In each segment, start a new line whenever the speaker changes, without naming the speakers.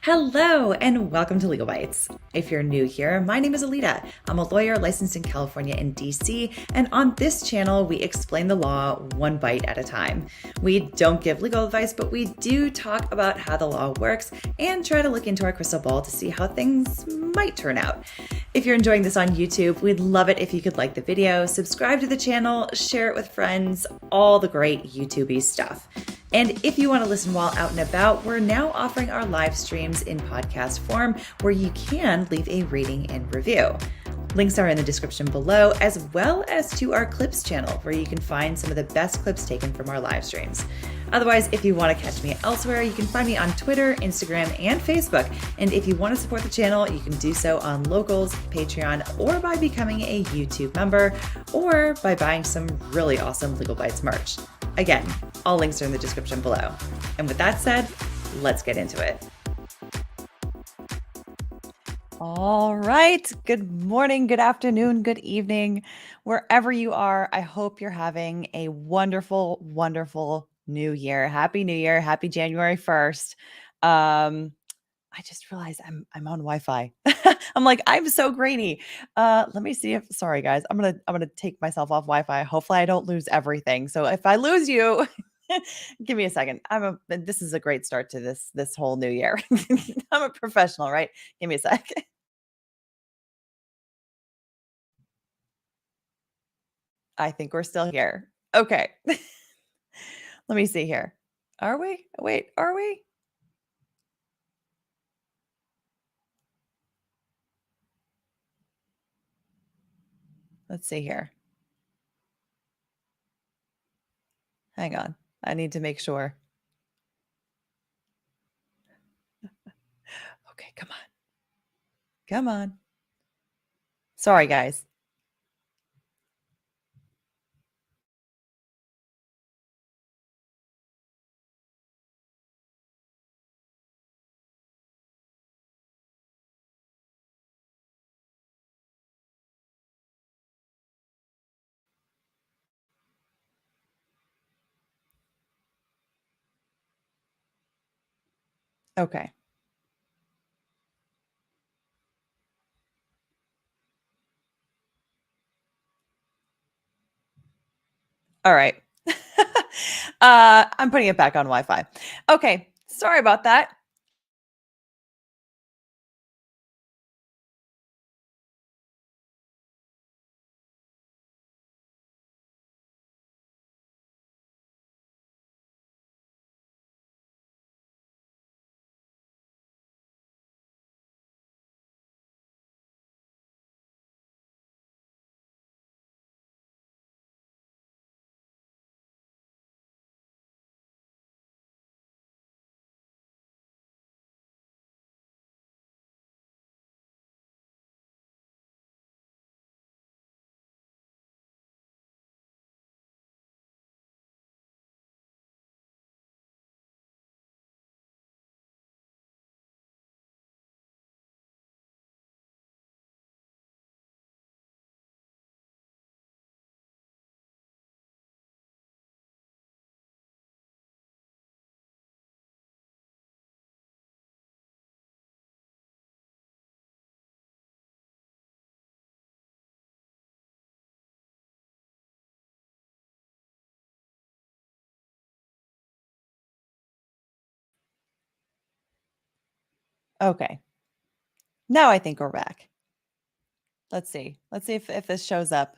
Hello, and welcome to Legal Bites. If you're new here, my name is Alita. I'm a lawyer licensed in California and DC, and on this channel, we explain the law one bite at a time. We don't give legal advice, but we do talk about how the law works and try to look into our crystal ball to see how things might turn out. If you're enjoying this on YouTube, we'd love it if you could like the video, subscribe to the channel, share it with friends, all the great YouTube-y stuff. And if you want to listen while out and about, we're now offering our live streams in podcast form where you can leave a rating and review. Links are in the description below, as well as to our clips channel where you can find some of the best clips taken from our live streams. Otherwise, if you want to catch me elsewhere, you can find me on Twitter, Instagram, and Facebook. And if you want to support the channel, you can do so on Locals, Patreon, or by becoming a YouTube member, or by buying some really awesome Legal Bites merch. Again, all links are in the description below. And with that said, let's get into it. All right. Good morning, good afternoon, good evening, wherever you are. I hope you're having a wonderful, wonderful new year. Happy New Year. Happy January 1st. I just realized I'm on Wi-Fi. I'm like, I'm so grainy. Let me see if sorry guys. I'm gonna take myself off Wi-Fi. Hopefully I don't lose everything. So if I lose you, give me a second. This is a great start to this whole new year. I'm a professional, right? Give me a sec. I think we're still here. Okay. Let me see here. Are we? Wait, are we? Let's see here. Hang on. I need to make sure. Okay, come on. Come on. Sorry, guys. Okay. All right. I'm putting it back on Wi-Fi. Okay. Sorry about that. Okay. Now I think we're back. Let's see. Let's see if this shows up.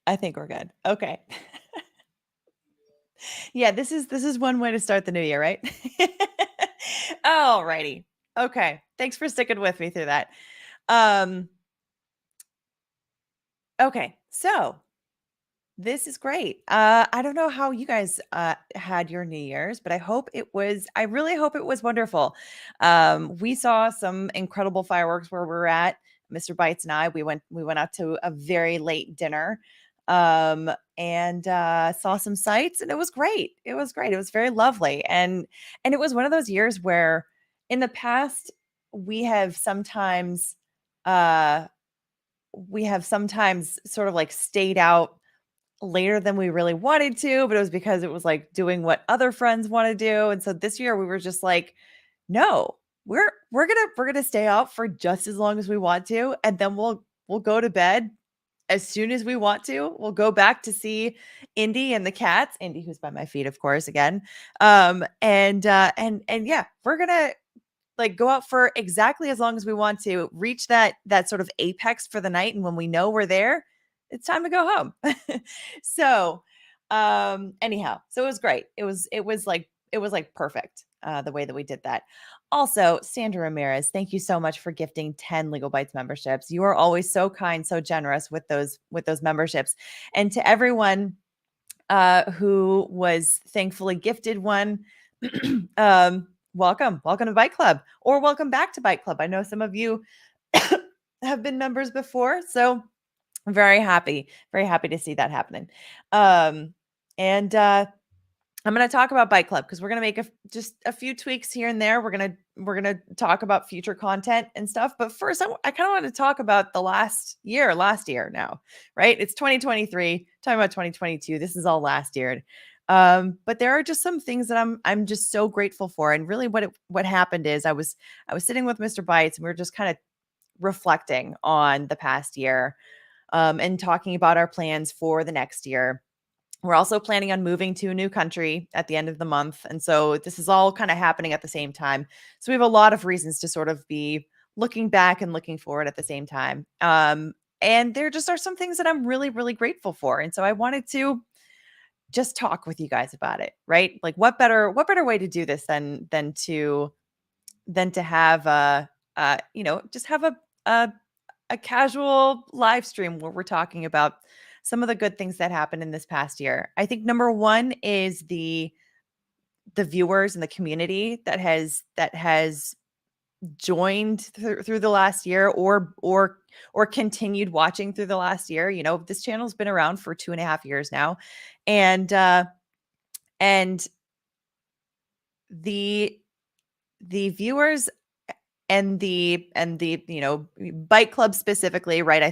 I think we're good. Okay. Yeah, this is one way to start the new year, right? All righty. Okay. Thanks for sticking with me through that. Um, okay. So this is great. I don't know how you guys had your New Year's, but I really hope it was wonderful. We saw some incredible fireworks where we're at. Mr. Bites and we went out to a very late dinner and saw some sights, and it was great. It was great. It was very lovely. And it was one of those years where in the past we have sometimes uh we have sometimes sort of like stayed out later than we really wanted to, but it was because it was like doing what other friends want to do. And so this year we were just like, no, we're gonna stay out for just as long as we want to, and then we'll go to bed as soon as we want to. We'll go back to see Indy and the cats. Indy, who's by my feet, of course, again. And yeah, we're gonna like go out for exactly as long as we want to, reach that sort of apex for the night, and when we know we're there, it's time to go home. So anyhow, so it was great. It was like perfect, the way that we did that. Also, Sandra Ramirez, thank you so much for gifting 10 Legal Bites memberships. You are always so kind, so generous with those memberships. And to everyone who was thankfully gifted one, welcome to Bike Club, or welcome back to Bike Club. I know some of you have been members before, so I'm very happy to see that happening. And I'm going to talk about Bike Club because we're going to make just a few tweaks here and there. We're going to talk about future content and stuff. But first, I kind of want to talk about the last year now, right? It's 2023, talking about 2022. This is all last year. But there are just some things that I'm just so grateful for. And really what happened is I was sitting with Mr. Bites, and we were just kind of reflecting on the past year, and talking about our plans for the next year. We're also planning on moving to a new country at the end of the month. And so this is all kind of happening at the same time. So we have a lot of reasons to sort of be looking back and looking forward at the same time. And there just are some things that I'm really, really grateful for. And so I wanted to just talk with you guys about it, right? Like what better way to do this than to have just have a casual live stream where we're talking about some of the good things that happened in this past year. I think number one is the viewers and the community that has joined through the last year, or continued watching through the last year. You know, this channel's been around for 2.5 years now, and the viewers and the Bike Club specifically, right?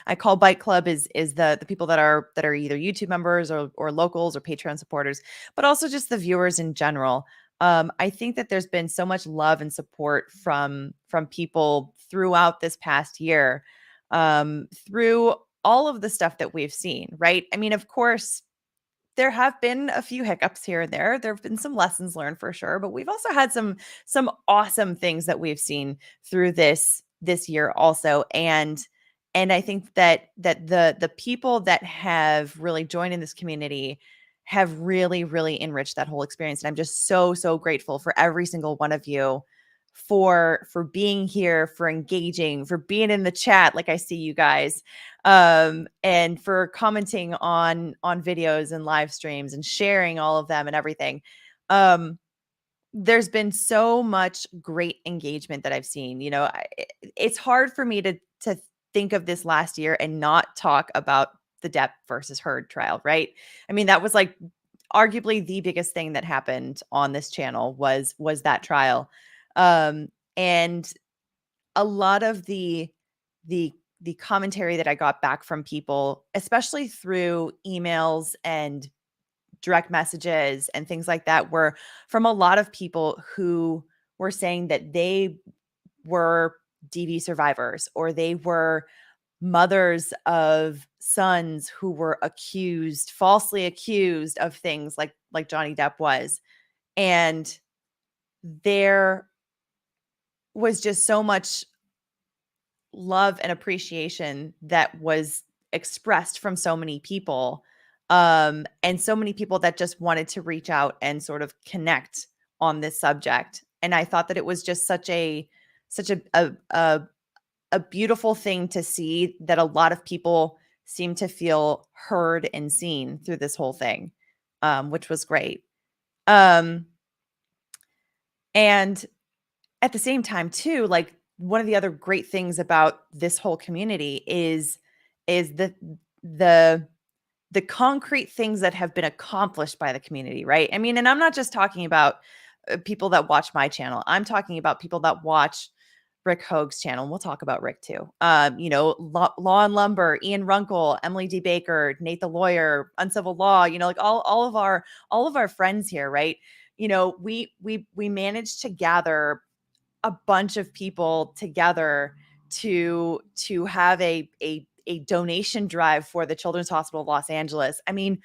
I call Bike Club is the people that are either YouTube members or locals or Patreon supporters, but also just the viewers in general. I think that there's been so much love and support from people throughout this past year, through all of the stuff that we've seen, right? I mean, of course, there have been a few hiccups here and there. There have been some lessons learned for sure, but we've also had some awesome things that we've seen through this year also. And I think that the people that have really joined in this community have really, really enriched that whole experience. And I'm just so grateful for every single one of you for being here, for engaging, for being in the chat. Like I see you guys, and for commenting on videos and live streams and sharing all of them and everything. There's been so much great engagement that I've seen. You know, it's hard for me to think of this last year and not talk about the Depp versus Heard trial, right? I mean, that was like arguably the biggest thing that happened on this channel was that trial. And a lot of the commentary that I got back from people, especially through emails and direct messages and things like that, were from a lot of people who were saying that they were DV survivors, or they were mothers of sons who were falsely accused of things like Johnny Depp was. And there was just so much love and appreciation that was expressed from so many people, and so many people that just wanted to reach out and sort of connect on this subject. And I thought that it was just such a beautiful thing to see, that a lot of people seem to feel heard and seen through this whole thing, which was great. And at the same time too, like, one of the other great things about this whole community is the concrete things that have been accomplished by the community, right? I mean, and I'm not just talking about people that watch my channel. I'm talking about people that watch Rick Hoag's channel. And we'll talk about Rick too. Law and Lumber, Ian Runkle, Emily D. Baker, Nate the Lawyer, Uncivil Law, like all of our friends here, right? We managed to gather a bunch of people together to have a donation drive for the Children's Hospital of Los Angeles. I mean,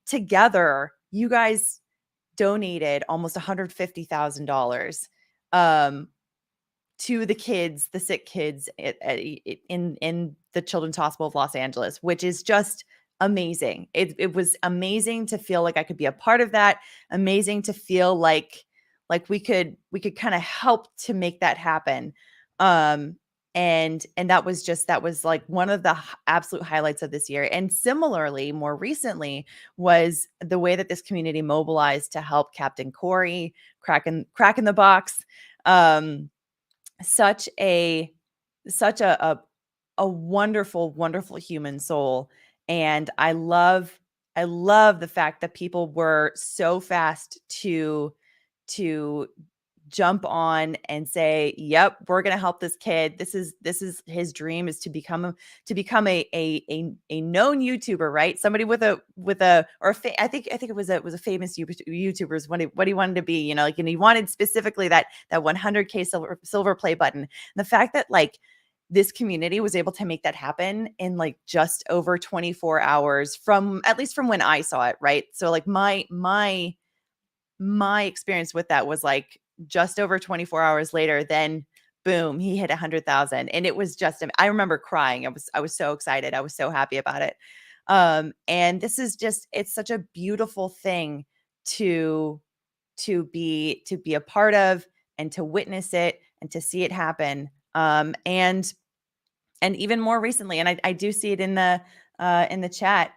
together, you guys donated almost $150,000 to the kids, the sick kids in the Children's Hospital of Los Angeles, which is just amazing. It was amazing to feel like I could be a part of that. Amazing to feel like we could kind of help to make that happen. And that was like one of the absolute highlights of this year. And similarly, more recently, was the way that this community mobilized to help Captain Corey cracking the box. Such a wonderful, wonderful human soul. And I love the fact that people were so fast to jump on and say, yep, we're going to help this kid. This is his dream, is to become a known YouTuber, right? Somebody I think it was a famous YouTuber is what he wanted to be, and he wanted specifically that 100K silver play button. And the fact that this community was able to make that happen in just over 24 hours at least from when I saw it, right? So my experience with that was just over 24 hours later, then boom, he hit 100,000. And it was just, I remember crying. I was so excited. I was so happy about it. And this is it's such a beautiful thing to be a part of, and to witness it, and to see it happen. And even more recently, and I do see it in the chat,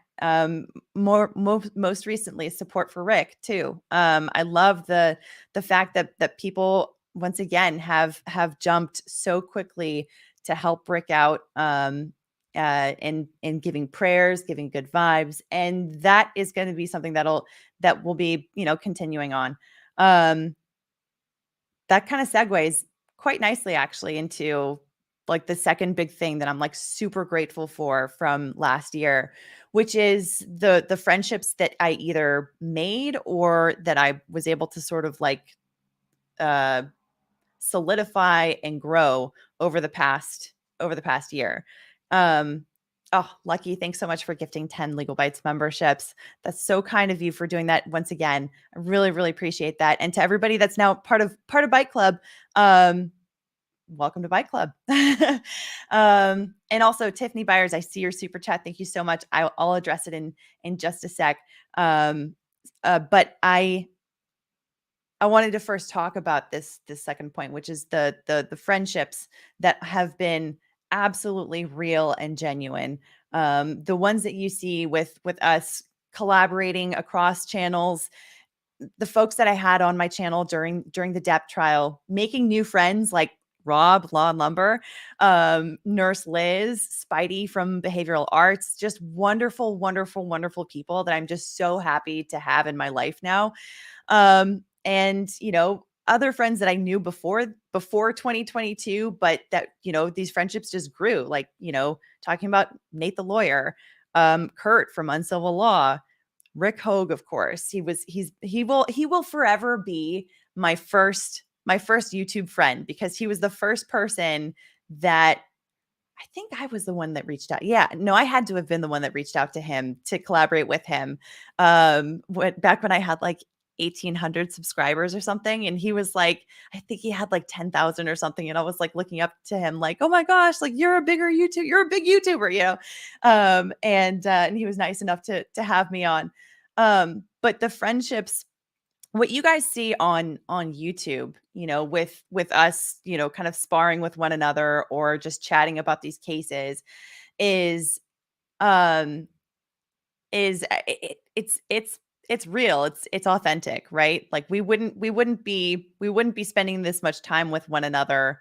most recently, support for Rick too. I love the fact that people once again have jumped so quickly to help Rick out, and giving prayers, giving good vibes, and that is going to be something that will be continuing on. That kind of segues quite nicely actually into the second big thing that I'm super grateful for from last year, which is the friendships that I either made or that I was able to sort of solidify and grow over the past year. Oh, Lucky, thanks so much for gifting 10 Legal Bites memberships. That's so kind of you for doing that once again. I really, really appreciate that. And to everybody that's now part of Bite Club, welcome to Bike Club. And also Tiffany Byers, I see your super chat. Thank you so much. I'll address it in just a sec. But I wanted to first talk about this second point, which is the friendships that have been absolutely real and genuine. The ones that you see with us collaborating across channels, the folks that I had on my channel during the Depp trial, making new friends like Rob, Law and Lumber, Nurse Liz, Spidey from Behavioral Arts, just wonderful, wonderful, wonderful people that I'm just so happy to have in my life now. And, other friends that I knew before 2022, but that, these friendships just grew, talking about Nate the Lawyer, Kurt from Uncivil Law, Rick Hoag, of course. He will forever be my first YouTube friend, because he was the first person that I think I was the one that reached out. Yeah, no, I had to have been the one that reached out to him to collaborate with him. Back when I had 1,800 subscribers or something. And he was I think he had 10,000 or something. And I was looking up to him oh my gosh, you're a big YouTuber, and he was nice enough to have me on. But the friendships, what you guys see on YouTube, with us, kind of sparring with one another or just chatting about these cases is it's real. It's authentic, right? We wouldn't be spending this much time with one another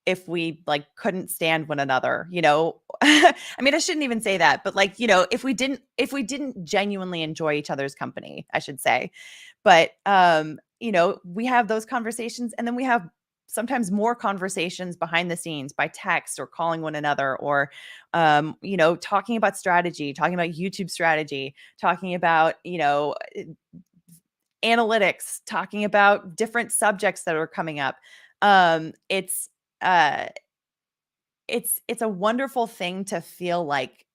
if we couldn't stand one another, I mean, I shouldn't even say that, but if we didn't genuinely enjoy each other's company, I should say. But we have those conversations, and then we have sometimes more conversations behind the scenes by text or calling one another, or talking about strategy, talking about YouTube strategy, talking about analytics, talking about different subjects that are coming up. Uh it's a wonderful thing to feel like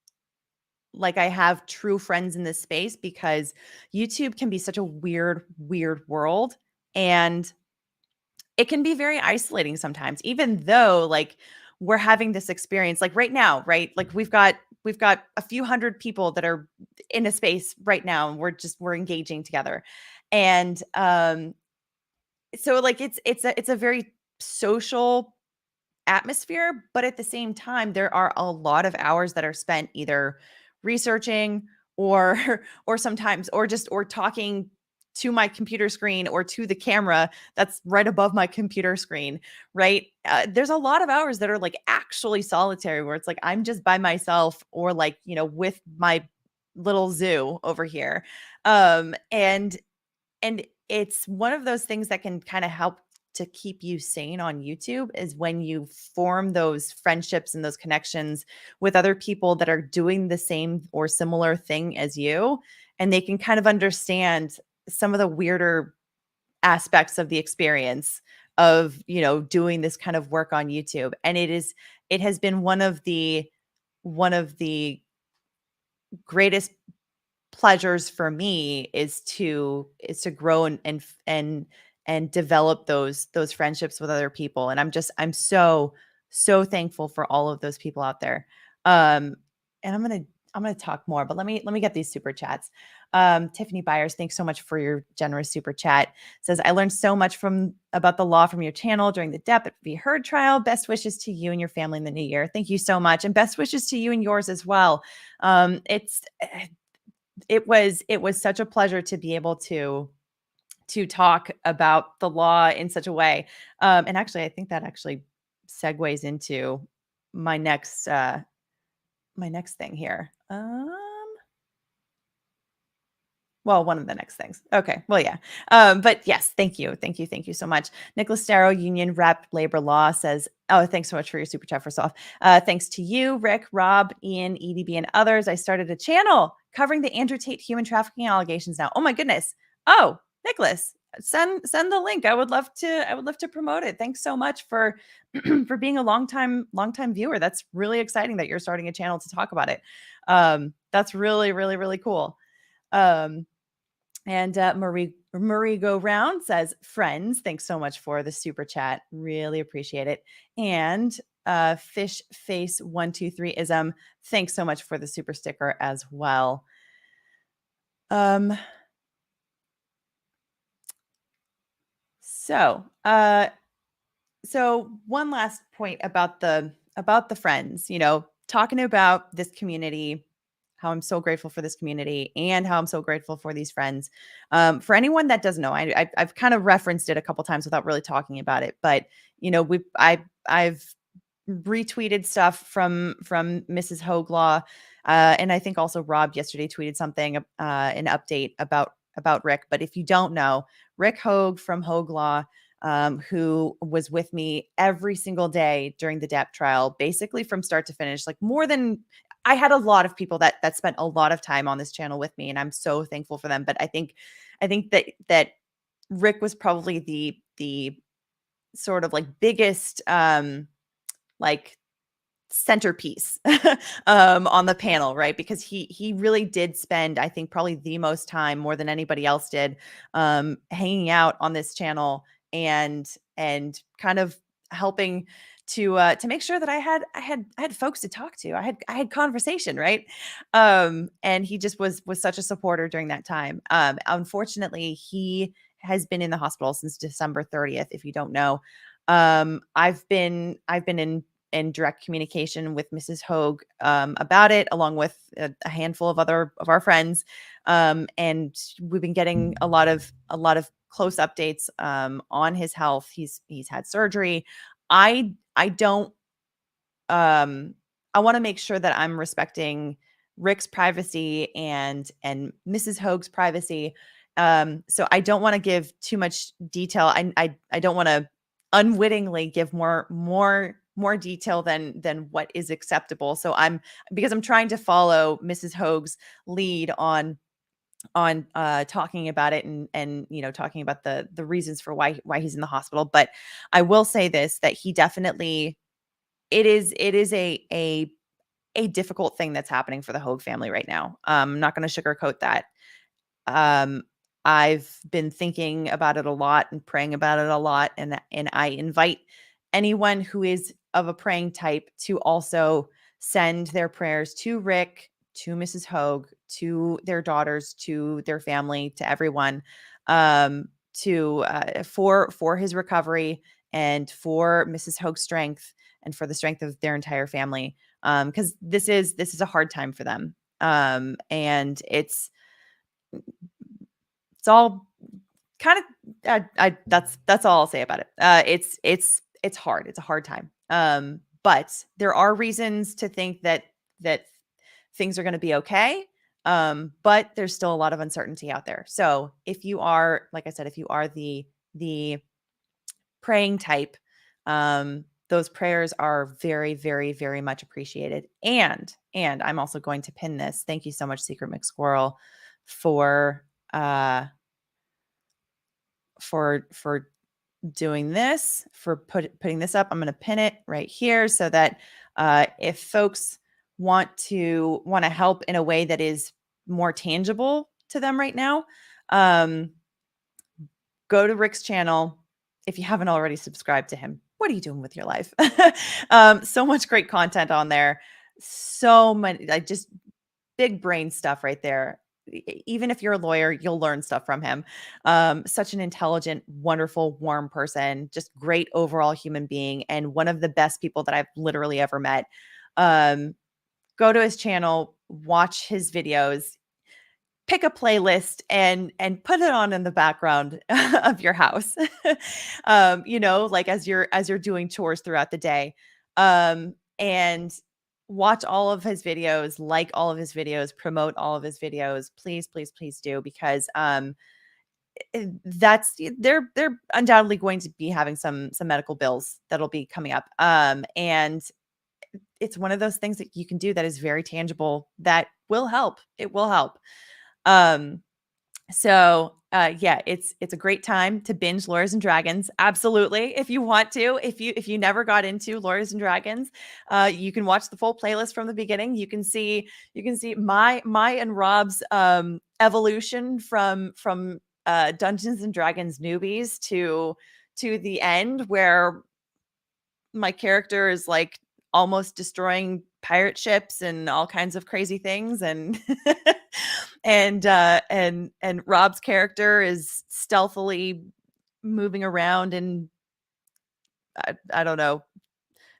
I have true friends in this space, because YouTube can be such a weird world, and it can be very isolating sometimes, even though like we're having this experience like right now, right? Like we've got a few hundred people that are in a space right now, and we're engaging together. And so like it's a very social atmosphere, but at the same time, there are a lot of hours that are spent either researching or or sometimes or talking to my computer screen or to the camera that's right above my computer screen, right? There's a lot of hours that are like actually solitary, where it's like I'm just by myself, or like with my little zoo over here. And it's one of those things that can kind of help to keep you sane on YouTube, is when you form those friendships and those connections with other people that are doing the same or similar thing as you, and they can kind of understand some of the weirder aspects of the experience of, doing this kind of work on YouTube. And it has been one of the greatest pleasures for me, is to grow and develop those friendships with other people. And I'm so thankful for all of those people out there. um and I'm gonna talk more, but let me get these super chats. Tiffany Byers, thanks so much for your generous super chat. Says, I learned so much from about the law from your channel during the Depp Be Heard trial. Best wishes to you and your family in the new year. Thank you so much, and best wishes to you and yours as well. It was such a pleasure to be able to talk about the law in such a way. And actually, I think that actually segues into my next thing here. Well, one of the next things. Okay. Well, yeah. But yes, thank you. Thank you. Thank you so much. Nicholas Darrow, Union Rep Labor Law, says, oh, thanks so much for your super chat, first off. Thanks to you, Rick, Rob, Ian, EDB, and others. I started a channel covering the Andrew Tate human trafficking allegations now. Oh my goodness. Oh, Nicholas, send the link. I would love to promote it. Thanks so much for for being a long time viewer. That's really exciting that you're starting a channel to talk about it. That's really, really, really cool. Um, and Marie Go Round says, friends, thanks so much for the super chat. Really appreciate it. And Fish Face 123 ism, thanks so much for the super sticker as well. So one last point about the friends, talking about this community, how I'm so grateful for this community and how I'm so grateful for these friends. For anyone that doesn't know, I've kind of referenced it a couple times without really talking about it, but I've retweeted stuff from Mrs. Hoaglaw, and I think also Rob yesterday tweeted something, an update about Rick. But if you don't know, Rick Hoag from Hoaglaw, who was with me every single day during the Depp trial, basically from start to finish, like more than I had a lot of people that spent a lot of time on this channel with me, and I'm so thankful for them. But I think that Rick was probably the sort of like biggest like centerpiece on the panel, right? Because he really did spend, I think, probably the most time, more than anybody else did, hanging out on this channel and kind of helping to make sure that I had folks to talk to. I had conversation, right? And he just was such a supporter during that time. Unfortunately, he has been in the hospital since December 30th. If you don't know, I've been in direct communication with Mrs. Hoag about it, along with a handful of other of our friends, and we've been getting a lot of close updates on his health. He's had surgery. I don't. I want to make sure that I'm respecting Rick's privacy and Mrs. Hoag's privacy. So I don't want to give too much detail. I don't want to unwittingly give more detail than what is acceptable. So because I'm trying to follow Mrs. Hoag's lead on talking about it and talking about the reasons for why he's in the hospital. But I will say this, that he definitely, it is a difficult thing that's happening for the Hoag family right now. I'm not going to sugarcoat that. um, I've been thinking about it a lot and praying about it a lot, and I invite anyone who is of a praying type to also send their prayers to Rick, to Mrs. Hoag, to their daughters, to their family, to everyone, to for his recovery and for Mrs. Hoag's strength and for the strength of their entire family, because this is a hard time for them, and it's all kind of, that's all I'll say about it. It's hard. It's a hard time. But there are reasons to think that things are going to be okay. But there's still a lot of uncertainty out there. So if you are, like I said, if you are the praying type, those prayers are very, very, very much appreciated. And I'm also going to pin this. Thank you so much, Secret McSquirrel, for for doing this, for putting this up. I'm going to pin it right here so that if folks want to help in a way that is more tangible to them right now, go to Rick's channel. If you haven't already subscribed to him, what are you doing with your life? So much great content on there. So many, like, just big brain stuff right there. Even if you're a lawyer, you'll learn stuff from him. Such an intelligent, wonderful, warm person, just great overall human being, and one of the best people that I've literally ever met. Go to his channel, watch his videos, pick a playlist and put it on in the background of your house. Like as you're doing chores throughout the day. And watch all of his videos, like all of his videos, promote all of his videos. Please, please, please do, because that's they're undoubtedly going to be having some medical bills that'll be coming up. And it's one of those things that you can do that is very tangible, that will help. It will help. Yeah, it's a great time to binge Lawyers and Dragons. Absolutely. If you want to, if you never got into Lawyers and Dragons, you can watch the full playlist from the beginning. You can see my and Rob's evolution from Dungeons and Dragons newbies to the end, where my character is like almost destroying pirate ships and all kinds of crazy things, and and Rob's character is stealthily moving around and I don't know,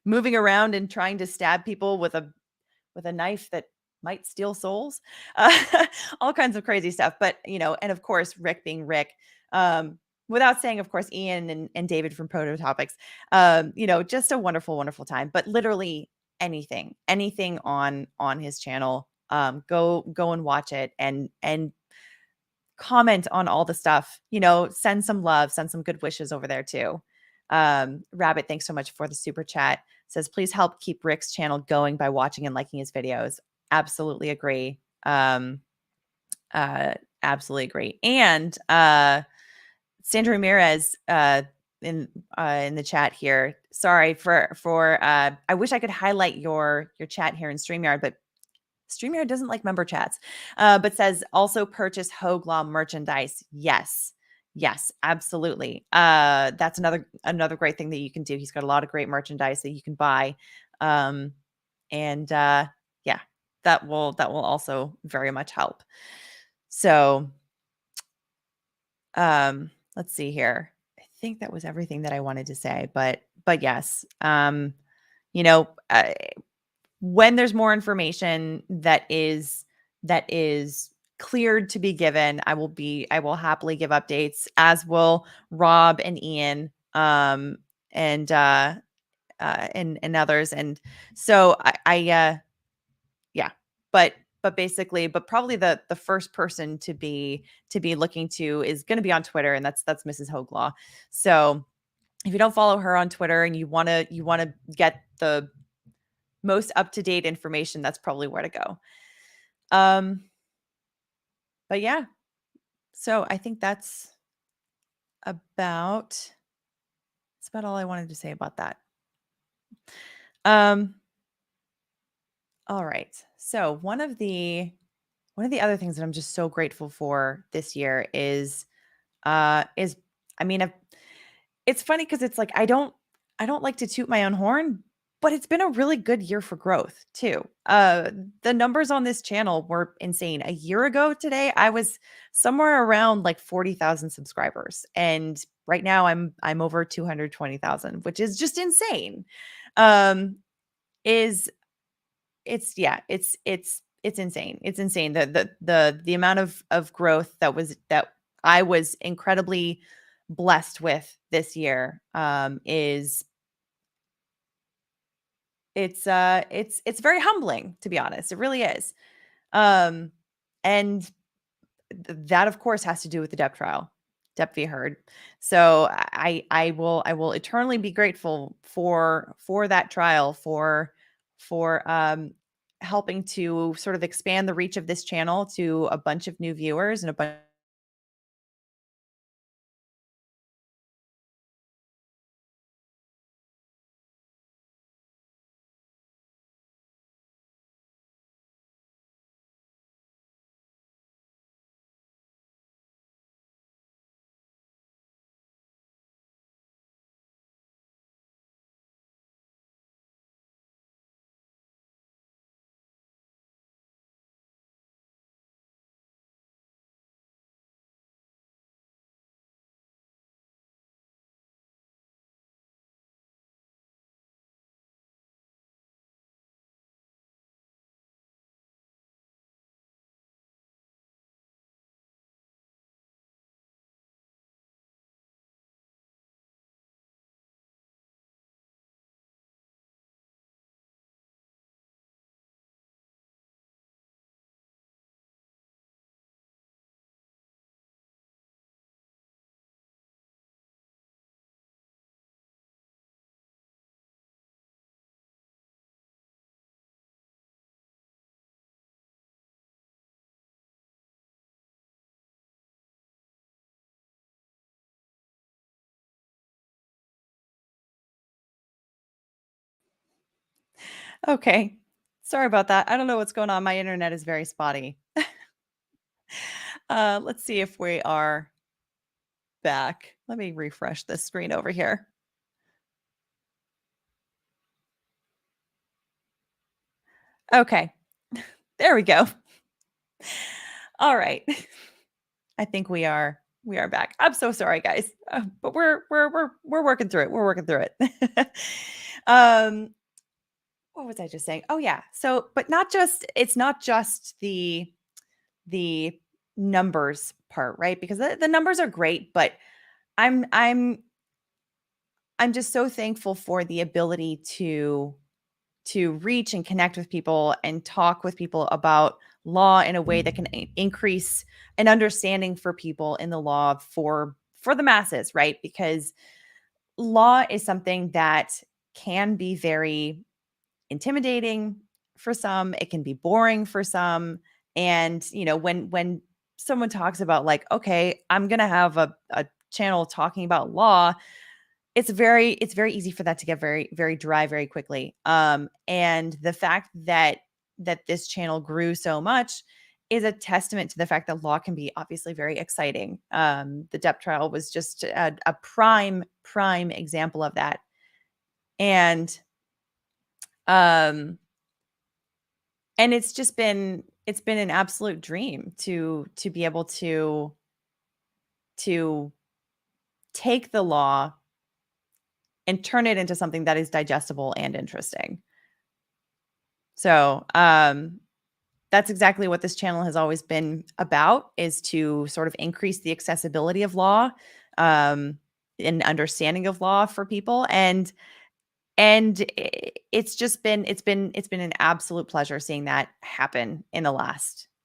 moving around and trying to stab people with a knife that might steal souls. Uh, all kinds of crazy stuff. But, and of course, Rick being Rick, without saying, of course, Ian and David from Prototopics, just a wonderful, wonderful time. But literally anything on his channel, go and watch it and comment on all the stuff, send some love, send some good wishes over there too. Rabbit, thanks so much for the super chat. Says, please help keep Rick's channel going by watching and liking his videos. Absolutely agree. Absolutely agree. And Sandra Ramirez in the chat here. Sorry for I wish I could highlight your chat here in StreamYard, but StreamYard doesn't like member chats. But says, also purchase Hoag Law merchandise. Yes. Yes, absolutely. That's another great thing that you can do. He's got a lot of great merchandise that you can buy. And yeah, that will also very much help. So let's see here. I think that was everything that I wanted to say, but yes, when there's more information that is cleared to be given, I will happily give updates, as will Rob and Ian, and others. And so yeah, but basically, but probably the first person to be looking to is going to be on Twitter, and that's Mrs. Hoaglaw. So If you don't follow her on Twitter and you want to get the most up-to-date information, that's probably where to go. Um, but yeah, so I think about that's about all I wanted to say about that. Um, all right. So one of the other things that I'm just so grateful for this year is I mean, it's funny because it's like I don't like to toot my own horn, but it's been a really good year for growth too. The numbers on this channel were insane. A year ago today, I was somewhere around like 40,000 subscribers, and right now I'm over 220,000, which is just insane. Um, is it's yeah, it's insane. It's insane. The amount of growth that I was incredibly blessed with this year is it's very humbling, to be honest. It really is. Um and that of course has to do with the Depp trial. Depp v. Heard. So I will eternally be grateful for that trial, for helping to sort of expand the reach of this channel to a bunch of new viewers and a bunch. Okay. Sorry about that. I don't know what's going on. My internet is very spotty. Let's see if we are back. Let me refresh this screen over here. Okay. There we go. All right. I think we are back. I'm so sorry, guys, but we're working through it. We're working through it. um, what was I just saying? Oh yeah. So, but not just it's not just the numbers part, right? Because the numbers are great, but I'm I'm I'm just so thankful for the ability to reach and connect with people and talk with people about law in a way that can increase an understanding for people in the law for the masses, right? Because law is something that can be very intimidating for some, it can be boring for some, and when someone talks about like, okay, I'm going to have a channel talking about law, it's very easy for that to get very very dry very quickly. And the fact that this channel grew so much is a testament to the fact that law can be obviously very exciting. The Depp trial was just a prime example of that. And um and it's been an absolute dream to be able to take the law and turn it into something that is digestible and interesting. So, that's exactly what this channel has always been about, is to sort of increase the accessibility of law, um, and understanding of law for people. And it's just been it's been an absolute pleasure seeing that happen in the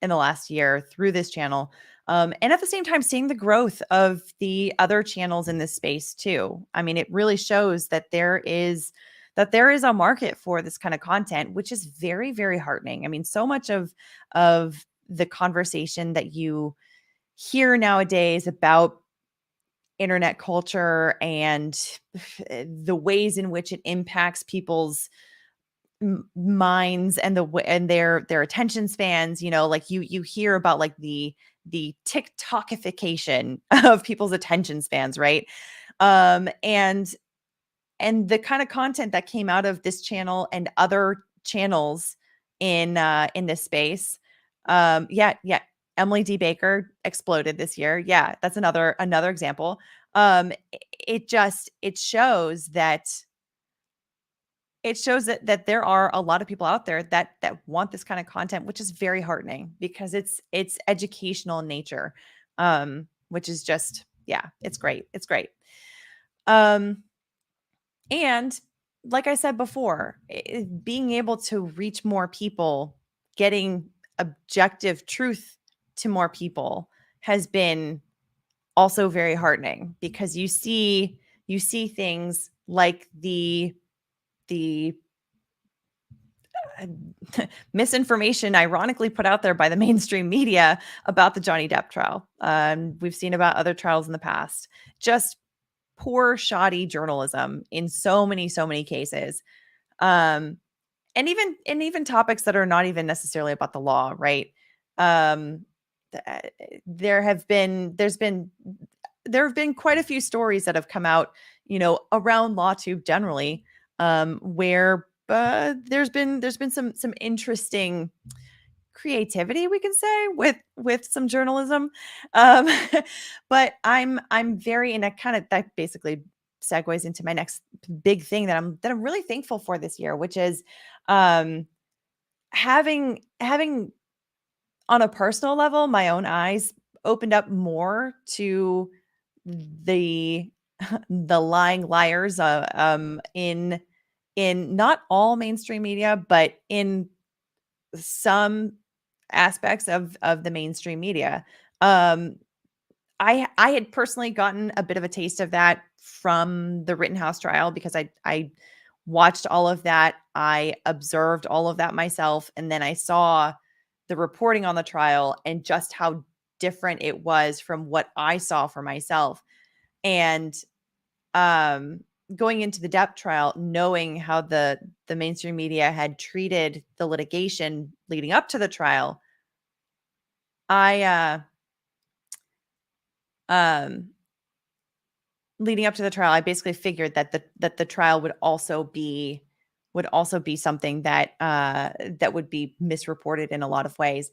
in the last year through this channel. And at the same time, seeing the growth of the other channels in this space too. I mean, it really shows that there is a market for this kind of content, which is very, very heartening. I mean, so much of the conversation that you hear nowadays about internet culture and the ways in which it impacts people's minds and their attention spans, like you hear about like the TikTokification of people's attention spans, right? And the kind of content that came out of this channel and other channels in this space. Yeah, Emily D. Baker exploded this year. Yeah, that's another example. It shows that there are a lot of people out there that want this kind of content, which is very heartening because it's educational in nature, which is just, yeah, it's great. It's great. And like I said before, being able to reach more people, getting objective truth to more people has been also very heartening because you see things like the misinformation ironically put out there by the mainstream media about the Johnny Depp trial. We've seen about other trials in the past. Just poor, shoddy journalism in so many cases. Um, and even topics that are not even necessarily about the law, right? Um, there have been quite a few stories that have come out, around LawTube generally, where there's been some interesting creativity, we can say, with some journalism. um but I'm very, and that basically segues into my next big thing that I'm really thankful for this year, which is um having on a personal level my own eyes opened up more to the the lying liars, in not all mainstream media, but in some aspects of the mainstream media. Um, I had personally gotten a bit of a taste of that from the Rittenhouse trial because I watched all of that. I observed all of that myself, and then I saw the reporting on the trial and just how different it was from what I saw for myself. And um going into the Depp trial, knowing how the mainstream media had treated the litigation leading up to the trial, I um leading up to the trial, I basically figured that the trial would also be something that would be misreported in a lot of ways.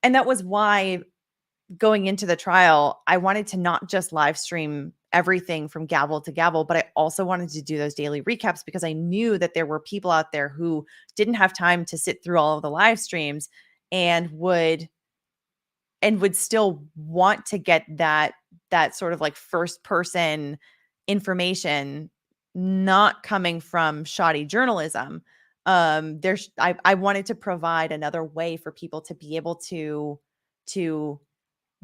And that was why, going into the trial, I wanted to not just live stream everything from gavel to gavel, but I also wanted to do those daily recaps because I knew that there were people out there who didn't have time to sit through all of the live streams and would still want to get that sort of like first person information, not coming from shoddy journalism. I wanted to provide another way for people to be able to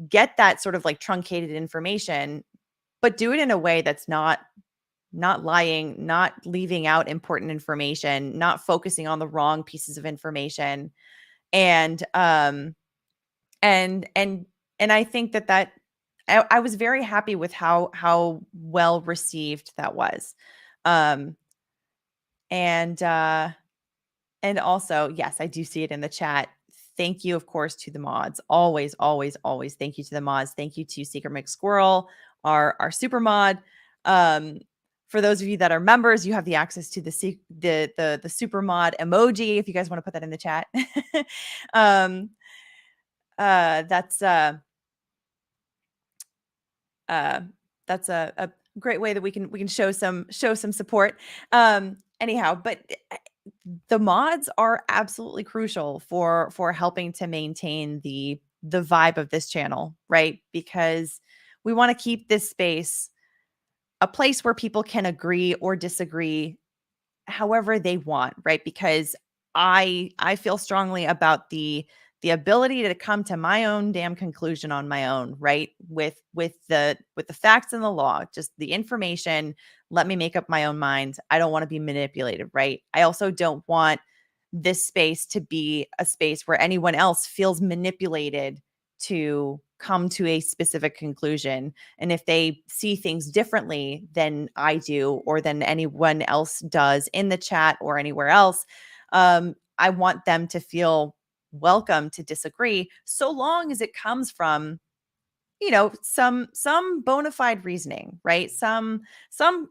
get that sort of like truncated information, but do it in a way that's not lying, not leaving out important information, not focusing on the wrong pieces of information. And um and and and I think that I was very happy with how well received that was. Um and And also, yes, I do see it in the chat. Thank you, of course, to the mods. Always, always, always thank you to the mods. Thank you to Secret Mix Squirrel, our super mod. Um, for those of you that are members, you have the access to the super mod emoji if you guys want to put that in the chat. um, that's uh, that's a great way that we can show some support. Anyhow, but the mods are absolutely crucial for helping to maintain the vibe of this channel, right? Because we want to keep this space a place where people can agree or disagree however they want, right? Because I feel strongly about the the ability to come to my own damn conclusion on my own, right? With the facts and the law, just the information, let me make up my own mind. I don't want to be manipulated, right? I also don't want this space to be a space where anyone else feels manipulated to come to a specific conclusion. And if they see things differently than I do or than anyone else does in the chat or anywhere else, I want them to feel welcome to disagree, so long as it comes from, some bona fide reasoning, right? Some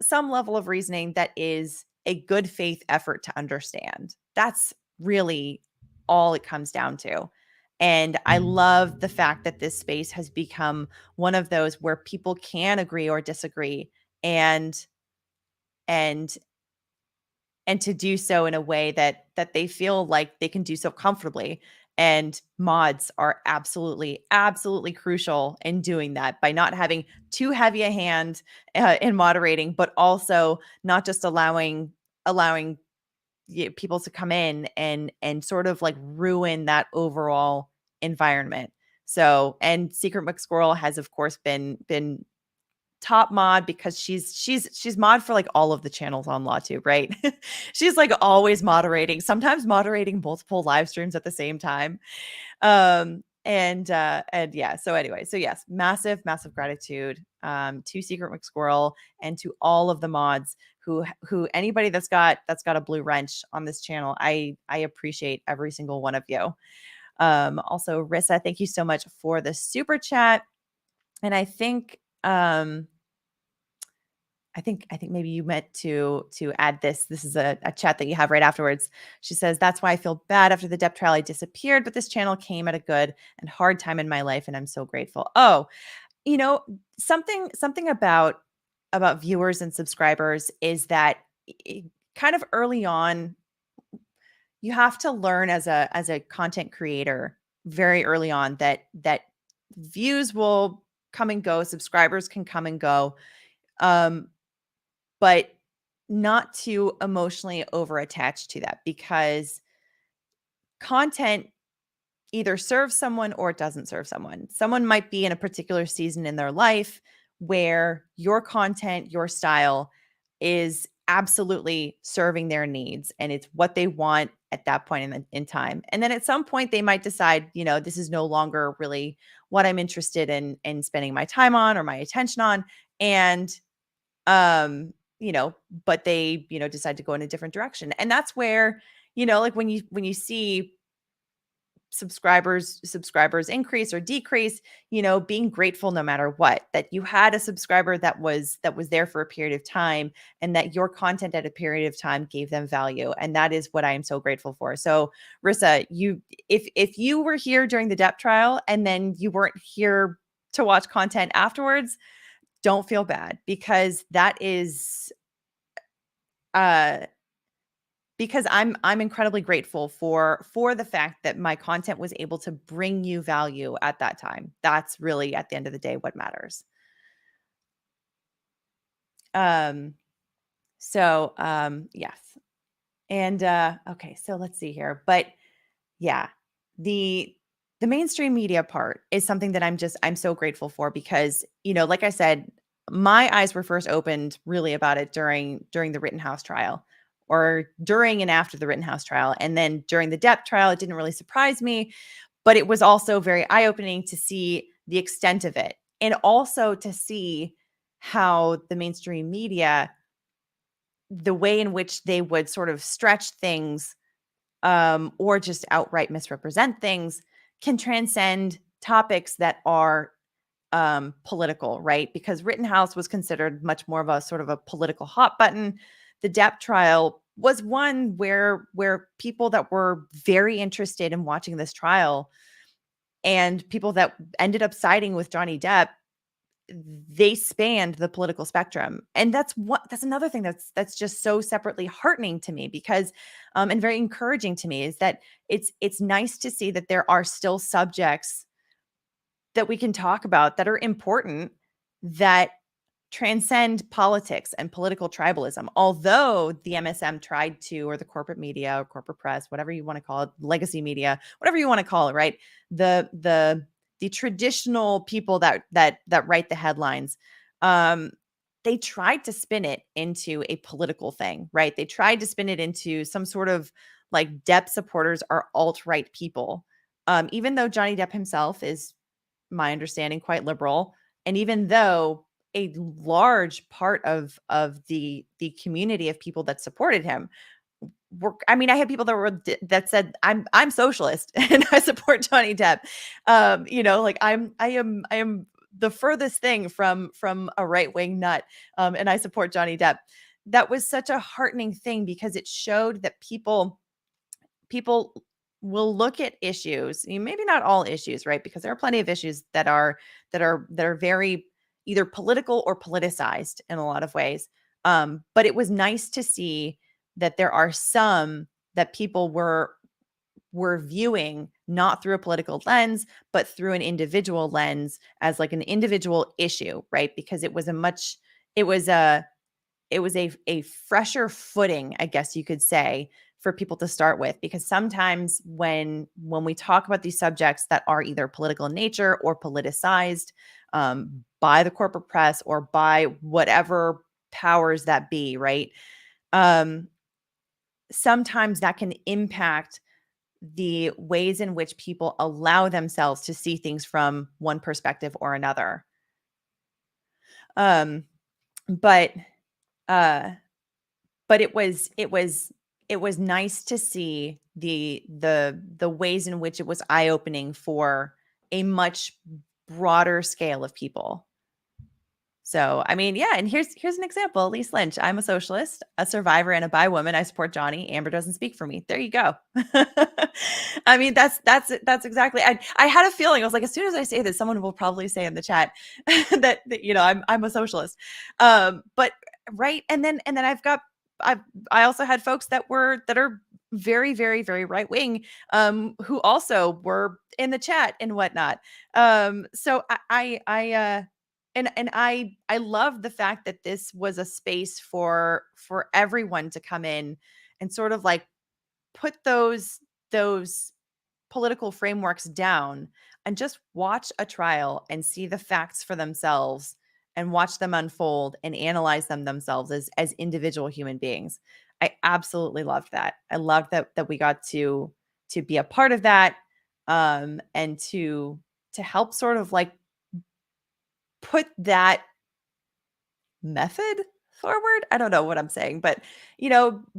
level of reasoning that is a good faith effort to understand. That's really all it comes down to. And I love the fact that this space has become one of those where people can agree or disagree, and and and to do so in a way that they feel like they can do so comfortably. And mods are absolutely crucial in doing that, by not having too heavy a hand in moderating, but also not just allowing people to come in and sort of like ruin that overall environment. So, and Secret McSquirrel has of course been top mod, because she's mod for like all of the channels on LawTube, right? She's like always moderating, sometimes moderating multiple live streams at the same time. And yeah, so anyway, so yes, massive gratitude to Secret McSquirrel and to all of the mods who anybody that's got a blue wrench on this channel. I appreciate every single one of you. Also, Rissa, thank you so much for the super chat. And I think maybe you meant to add this. This is a chat that you have right afterwards. She says, "That's why I feel bad after the Depp trial. I disappeared, but this channel came at a good and hard time in my life, and I'm so grateful." Oh, you know, something about viewers and subscribers is that kind of early on, you have to learn as a content creator very early on that views will come and go, subscribers can come and go. Um, but not to emotionally over attach to that, because content either serves someone or it doesn't serve someone. Someone might be in a particular season in their life where your content, your style is absolutely serving their needs and it's what they want at that point in time. And then at some point they might decide, this is no longer really what I'm interested in spending my time on or my attention on. And um but they decide to go in a different direction. And that's where, like when you see subscribers increase or decrease, being grateful no matter what, that you had a subscriber that was there for a period of time, and that your content at a period of time gave them value. And that is what I am so grateful for. So Rissa, if you were here during the Depp trial and then you weren't here to watch content afterwards, don't feel bad, because that is uh because I'm incredibly grateful for the fact that my content was able to bring you value at that time. That's really, at the end of the day, what matters. Um yes. And okay, so let's see here. But yeah, the mainstream media part is something that I'm so grateful for, because, like I said, my eyes were first opened really about it during the Rittenhouse trial, or during and after the Rittenhouse trial. And then during the Depp trial, it didn't really surprise me, but it was also very eye-opening to see the extent of it, and also to see how the mainstream media, the way in which they would sort of stretch things, or just outright misrepresent things, can transcend topics that are political, right? Because Rittenhouse was considered much more of a sort of a political hot button. The Depp trial was one where people that were very interested in watching this trial, and people that ended up siding with Johnny Depp, they spanned the political spectrum. And that's another thing that's just so separately heartening to me, because and very encouraging to me, is that it's nice to see that there are still subjects that we can talk about that are important, that transcend politics and political tribalism. Although the MSM tried to, or the corporate media or corporate press, whatever you want to call it, legacy media, whatever you want to call it, right? The traditional people that write the headlines, they tried to spin it into a political thing, right? They tried to spin it into some sort of like Depp supporters are alt-right people. Even though Johnny Depp himself is, my understanding, quite liberal, and even though a large part of the community of people that supported him were, I mean, I had people that said I'm socialist and I support Johnny Depp. Like I am the furthest thing from a right-wing nut, and I support Johnny Depp. That was such a heartening thing because it showed that people will look at issues, maybe not all issues, right? Because there are plenty of issues that are very either political or politicized in a lot of ways. But it was nice to see that there are some that people were viewing not through a political lens, but through an individual lens as like an individual issue, right? Because it was a it was a fresher footing, I guess you could say, for people to start with, because sometimes when we talk about these subjects that are either political in nature or politicized by the corporate press or by whatever powers that be, right? Um, Sometimes that can impact the ways in which people allow themselves to see things from one perspective or another. Um, but uh, but it was nice to see the ways in which it was eye-opening for a much broader scale of people. So, I mean, yeah, and here's an example. Elise Lynch, I'm a socialist, a survivor, and a bi woman. I support Johnny. Amber doesn't speak for me. There you go. I mean, that's exactly. I had a feeling. I was like, as soon as I say this, someone will probably say in the chat that I'm a socialist. But right, and then I also had folks that are very, very, very right wing, who also were in the chat and whatnot. So I love the fact that this was a space for everyone to come in and sort of like put those political frameworks down and just watch a trial and see the facts for themselves and watch them unfold and analyze them themselves as individual human beings. I absolutely loved that. I loved that we got to be a part of that, and to help sort of like put that method forward. I don't know what I'm saying, but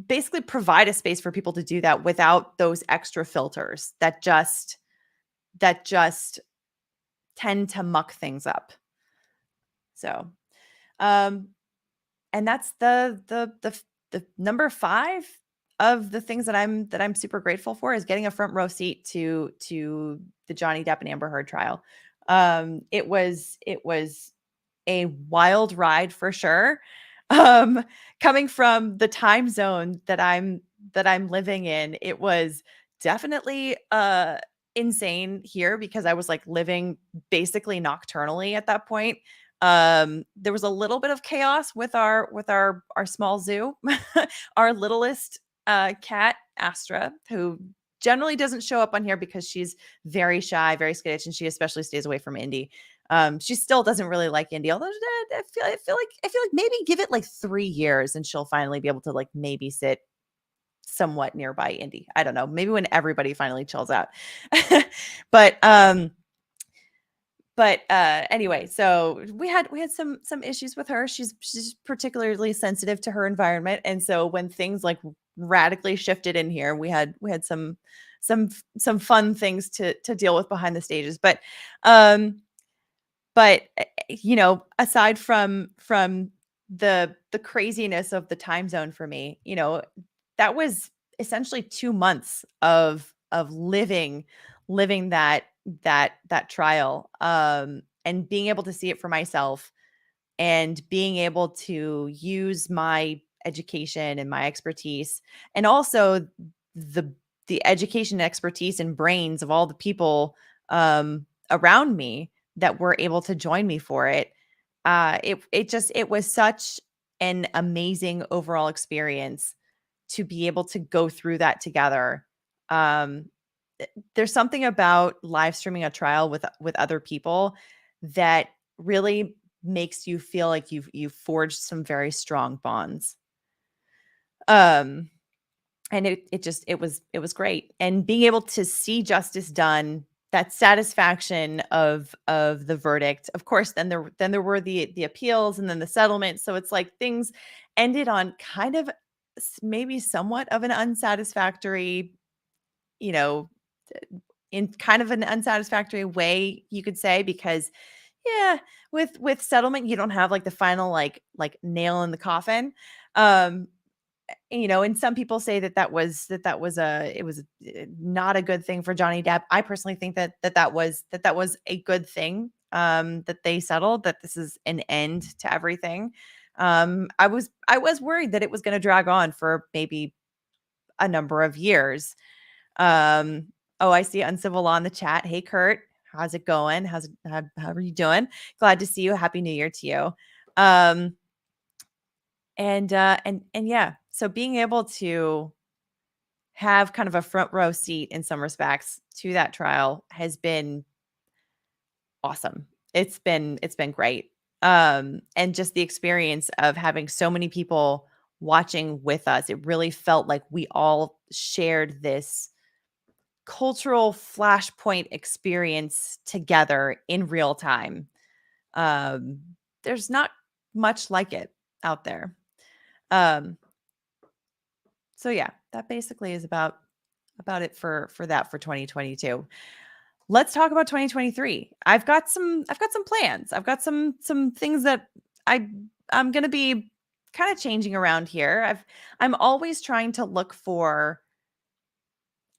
basically provide a space for people to do that without those extra filters that just tend to muck things up. So, um and that's the number 5 of the things that I'm super grateful for is getting a front row seat to the Johnny Depp and Amber Heard trial. It was a wild ride for sure. Um, Coming from the time zone that I'm living in, it was definitely insane here because I was like living basically nocturnally at that point. There was a little bit of chaos with our small zoo. Our littlest cat, Astra, who generally doesn't show up on here because she's very shy, very skittish, and she especially stays away from Indy. She still doesn't really like Indy, although I feel like maybe give it like 3 years and she'll finally be able to like maybe sit somewhat nearby Indy. I don't know. Maybe when everybody finally chills out. But anyway, so we had some issues with her. She's particularly sensitive to her environment, and so when things like radically shifted in here, we had some fun things to deal with behind the stages. Um but aside from the craziness of the time zone for me, that was essentially 2 months of living that trial, and being able to see it for myself and being able to use my education and my expertise, and also the the education, expertise, and brains of all the people around me that were able to join me for it, it was such an amazing overall experience to be able to go through that together. Um, there's something about live streaming a trial with other people that really makes you feel like you've forged some very strong bonds. Um, and it was great, and being able to see justice done, that satisfaction of the verdict. Of course, then there were the appeals and then the settlement, so it's like things ended on kind of maybe somewhat of an unsatisfactory, you know, in kind of an unsatisfactory way, you could say, because yeah, with settlement you don't have like the final nail in the coffin. um and some people say that was not a good thing for Johnny Depp. I personally think that was a good thing, that they settled, that this is an end to everything. I was worried that it was going to drag on for maybe a number of years. Oh, I see Uncivil Law in the chat. Hey, Kurt, how's it going? How are you doing? Glad to see you. Happy New Year to you. Um, and yeah, so being able to have kind of a front row seat in some respects to that trial has been awesome. It's been great. And just the experience of having so many people watching with us, it really felt like we all shared this cultural flashpoint experience together in real time. Um, there's not much like it out there. Um, so yeah, that basically is about it for that for 2022. Let's talk about 2023. I've got some plans. I've got some things that I I'm going to be kind of changing around here. I'm always trying to look for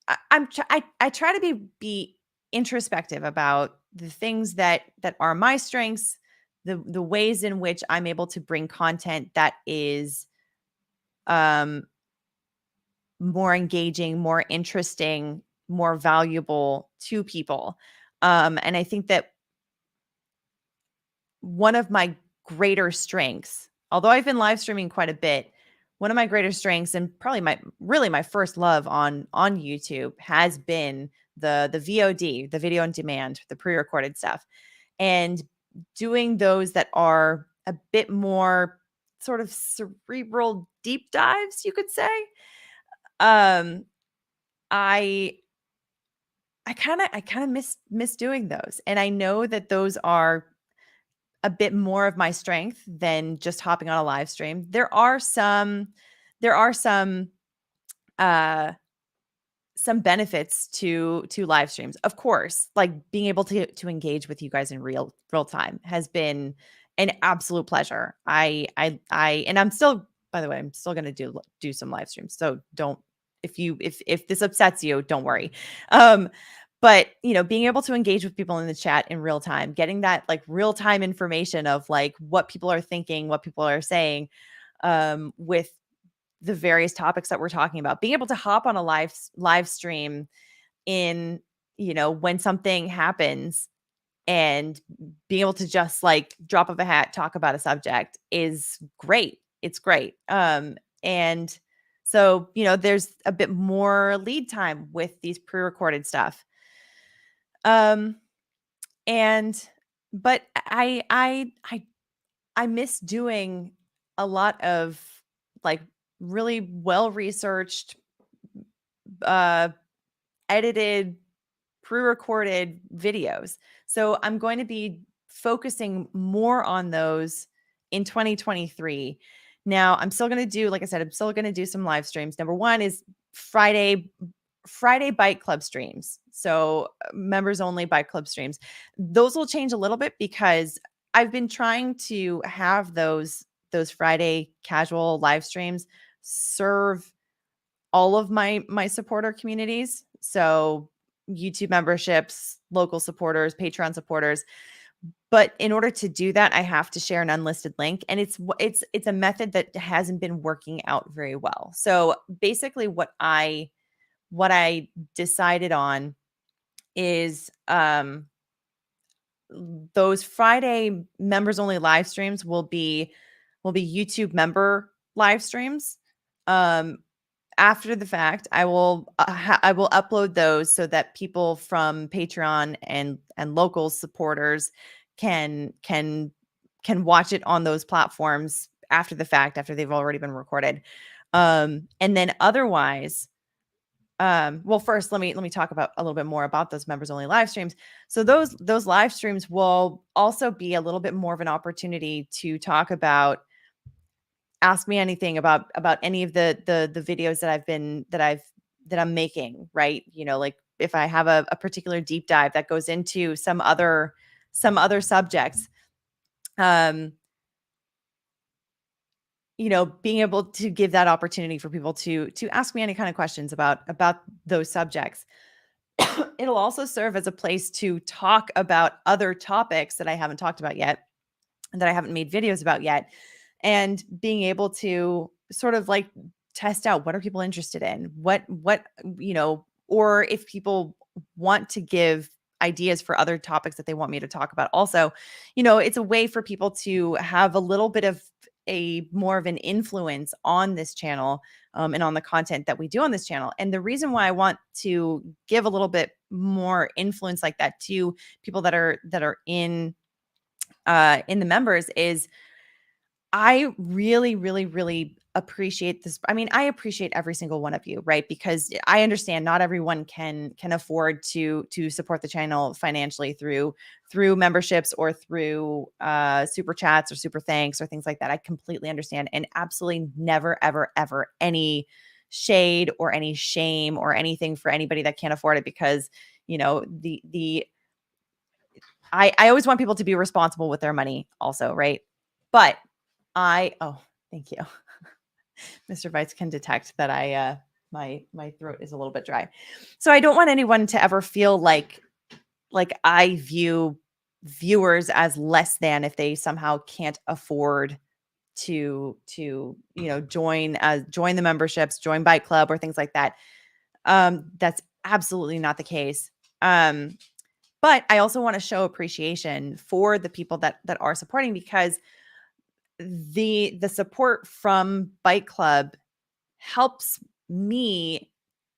I try to be introspective about the things that are my strengths, the ways in which I'm able to bring content that is um more engaging, more interesting, more valuable to people. And I think that one of my greater strengths, although I've been live streaming quite a bit, one of my greater strengths, and probably my first love on YouTube, has been the VOD, the video on demand, the pre-recorded stuff. And doing those that are a bit more sort of cerebral deep dives, you could say. Um I I kind of miss doing those. And I know that those are a bit more of my strength than just hopping on a live stream. There are uh some benefits to live streams. Of course, like being able to engage with you guys in real time has been an absolute pleasure. And I'm still, by the way, I'm still going to do some live streams. So don't, if this upsets you, don't worry. Um but being able to engage with people in the chat in real time, getting that like real time information of like what people are thinking, what people are saying, with the various topics that we're talking about, being able to hop on a live stream in, when something happens, and being able to just like drop of a hat talk about a subject is great. It's great. And so, there's a bit more lead time with these pre-recorded stuff. Um and but I miss doing a lot of like really well researched, uh edited, pre-recorded videos. So I'm going to be focusing more on those in 2023. Now, I'm still going to do, like I said, I'm still going to do some live streams. Number one is Friday Bike Club streams. So members only Bike Club streams. Those will change a little bit because I've been trying to have those Friday casual live streams serve all of my supporter communities. So YouTube memberships, local supporters, Patreon supporters. But in order to do that, I have to share an unlisted link, and it's a method that hasn't been working out very well. So basically, what I decided on is
those Friday members only live streams will be YouTube member live streams. After the fact, I will upload those so that people from Patreon and local supporters can watch it on those platforms after the fact, after they've already been recorded. And then otherwise, well, first let me talk about a little bit more about those members only live streams. So those live streams will also be a little bit more of an opportunity to talk about, ask me anything about any of the videos that I'm making, right? Like if I have a particular deep dive that goes into some other subjects, um, being able to give that opportunity for people to ask me any kind of questions about those subjects. It'll also serve as a place to talk about other topics that I haven't talked about yet, that I haven't made videos about yet, and being able to sort of like test out, what are people interested in, or if people want to give ideas for other topics that they want me to talk about. Also, it's a way for people to have a little bit of a more of an influence on this channel, and on the content that we do on this channel. And the reason why I want to give a little bit more influence like that to people that are in the members is, I really, really, really appreciate this. I mean, I appreciate every single one of you, right? Because I understand not everyone can afford to support the channel financially through memberships or through super chats or super thanks or things like that. I completely understand, and absolutely never, ever, ever any shade or any shame or anything for anybody that can't afford it, because the I always want people to be responsible with their money also, right? But oh, thank you. Mr. Vice can detect that my throat is a little bit dry. So I don't want anyone to ever feel like I view viewers as less than if they somehow can't afford to join the memberships, join Bike Club or things like that. That's absolutely not the case. But I also want to show appreciation for the people that are supporting, because the support from Bike Club helps me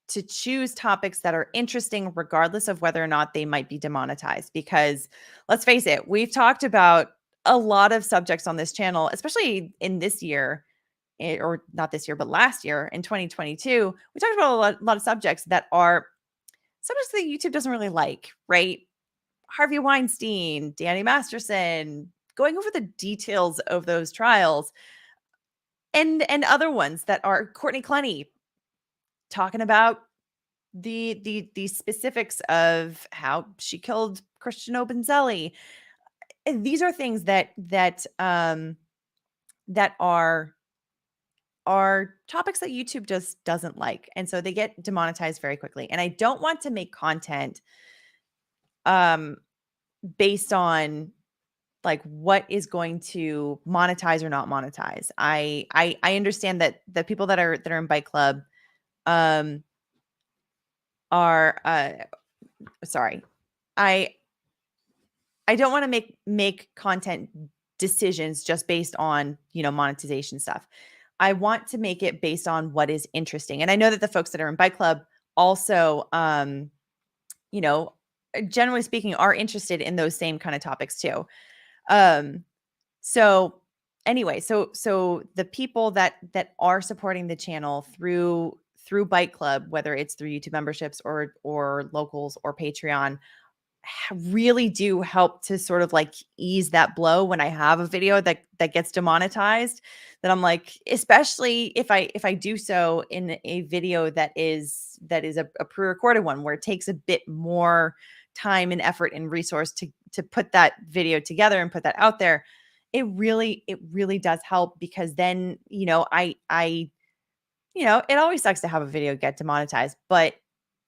to choose topics that are interesting, regardless of whether or not they might be demonetized. Because let's face it, we've talked about a lot of subjects on this channel, especially in this year, or not this year, but last year in 2022. We talked about a lot of subjects that are subjects that YouTube doesn't really like, right? Harvey Weinstein, Danny Masterson, going over the details of those trials, and other ones that are Courtney Clenny talking about the specifics of how she killed Christian Obenzelli. And these are things that are topics that YouTube just doesn't like, and so they get demonetized very quickly. And I don't want to make content based on like what is going to monetize or not monetize. I understand that the people that are in Bike Club are sorry. I don't want to make content decisions just based on, monetization stuff. I want to make it based on what is interesting. And I know that the folks that are in Bike Club also generally speaking are interested in those same kind of topics too. So anyway, so the people that are supporting the channel through Bike Club, whether it's through YouTube memberships or locals or Patreon, really do help to sort of like ease that blow when I have a video that gets demonetized. That I'm like, especially if I do so in a video that is a pre-recorded one, where it takes a bit more time and effort and resource to put that video together and put that out there. It really does help, because then, I it always sucks to have a video get demonetized, but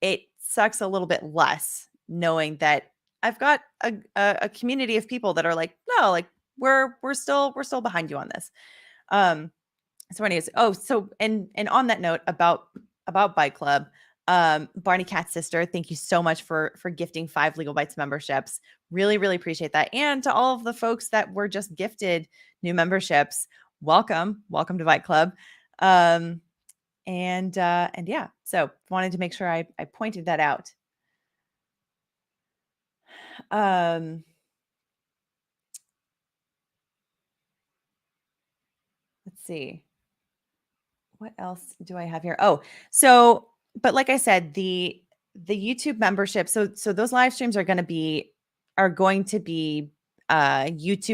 it sucks a little bit less knowing that I've got a community of people that are like, no, like we're still behind you on this. So anyways, and on that note about Bike Club, Barney Cat's sister, thank you so much for gifting 5 Legal Bites memberships. Really, really appreciate that. And to all of the folks that were just gifted new memberships, welcome to Bite Club. And yeah, so wanted to make sure I pointed that out. Let's see. What else do I have here? Oh, so but like I said, the YouTube membership, so those live streams are going to be YouTube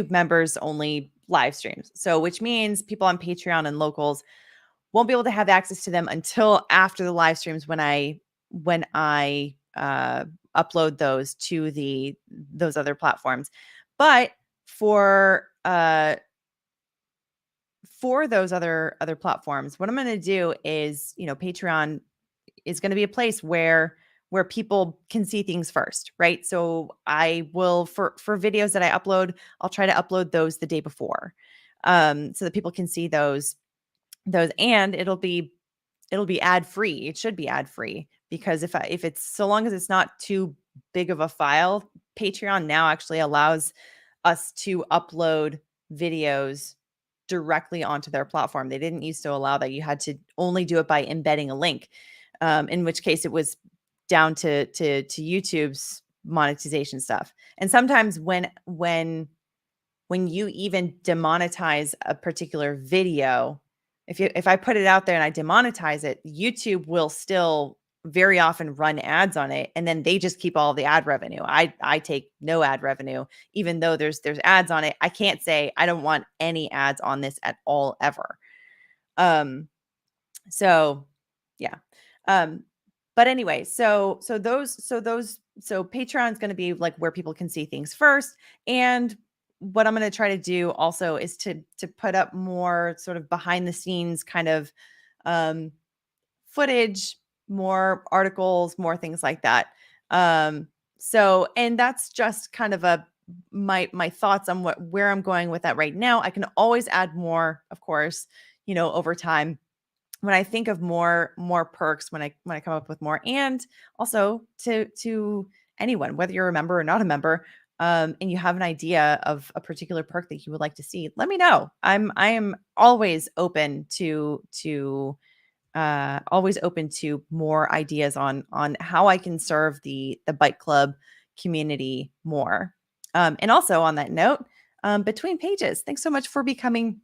members only live streams. So which means people on Patreon and locals won't be able to have access to them until after the live streams when I upload those to those other platforms. But for those other platforms, what I'm going to do is, Patreon is going to be a place where people can see things first, right? So I will, for videos that I upload, I'll try to upload those the day before, so that people can see those, and it'll be ad free. It should be ad free, because if it's, so long as it's not too big of a file, Patreon now actually allows us to upload videos directly onto their platform. They didn't used to allow that. You had to only do it by embedding a link, in which case it was down to YouTube's monetization stuff. And sometimes when you even demonetize a particular video, if I put it out there and I demonetize it, YouTube will still very often run ads on it, and then they just keep all the ad revenue. I take no ad revenue, even though there's ads on it. I can't say I don't want any ads on this at all ever. So yeah. But anyway, so Patreon is going to be like where people can see things first. And what I'm going to try to do also is to put up more sort of behind the scenes kind of footage, more articles, more things like that. So, and that's just kind of my thoughts on where I'm going with that right now. I can always add more, of course, over time, when I think of more perks, when I come up with more. And also to anyone, whether you're a member or not a member, and you have an idea of a particular perk that you would like to see, let me know. I am always open to more ideas on how I can serve the Bite Club community more. And also on that note, between pages, thanks so much for becoming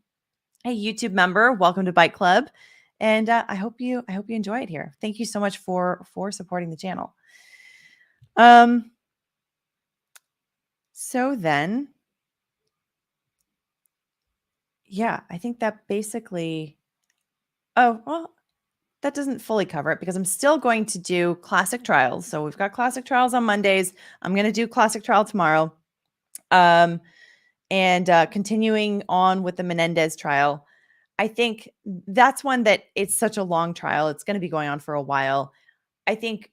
a YouTube member. Welcome to Bite Club. And I hope you enjoy it here. Thank you so much for supporting the channel. So then, yeah, I think that basically, oh, well, that doesn't fully cover it, because I'm still going to do classic trials. So we've got classic trials on Mondays. I'm going to do classic trial tomorrow. And continuing on with the Menendez trial. I think that's one that it's such a long trial. It's going to be going on for a while. I think